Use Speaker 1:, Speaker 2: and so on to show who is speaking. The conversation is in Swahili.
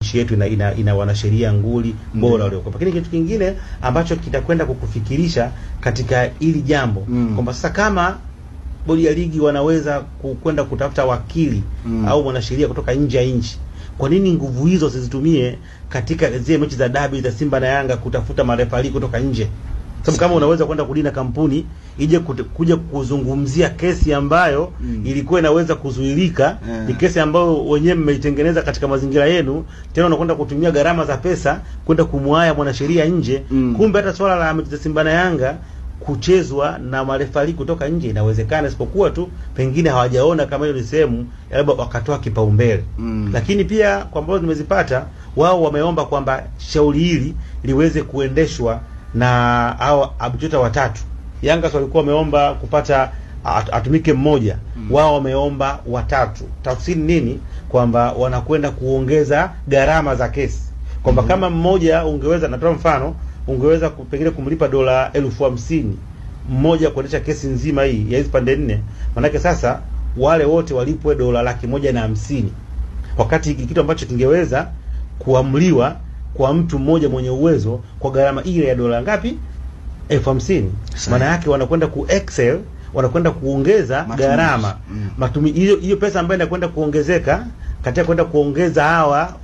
Speaker 1: nchi yetu ina wanasheria nguli bora waliokuwa. Lakini kitu kingine ambacho kitakwenda kukufikirisha katika hili jambo kwamba sasa kama bodi ya ligi wanaweza kwenda kutafuta wakili au mwanasheria kutoka nje ya nchi, kwa nini nguvu hizo sizitumie katika zile mechi za dabi za Simba na Yanga kutafuta marefali kutoka nje? Sababu kama unaweza kwenda kudina kampuni ije kuja kuzungumzia kesi ambayo ilikuwa inaweza kuzuilika, ni kesi ambayo wenyewe mmeitengeneza katika mazingira yenu, tena unakwenda kutumia gharama za pesa kwenda kumwaya mwanasheria nje. Kumbe hata swala la mechi za Simba na Yanga kuchezwa na marefali kutoka nje inawezekana, isipokuwa tu pengine hawajaona kama hiyo ni sehemu labda wakatoa kipaumbele. Lakini pia kwa ambao nimezipata, wao wameomba kwamba shauri hili liweze kuendeshwa na hao arbitra watatu. Yanga walikuwa wameomba kupata atumike mmoja, wao wameomba watatu. Tafsiri nini? Kwamba wanakwenda kuongeza gharama za kesi, kwamba kama mmoja ungeweza, natoa mfano, ungeweza pengine kumlipa dola 50,000 mmoja kuendesha kesi nzima hii ya hizo pande 4, manake sasa wale wote walipwe dola 150,000, wakati kitu ambacho kingeweza kuamliwa kwa mtu mmoja mwenye uwezo kwa gharama ile ya dola ngapi? 50,000. Maana yake wanakwenda excel, wanakwenda kuongeza gharama. Hiyo pesa ambayo inakwenda kuongezeka katika kwenda kuongeza hawa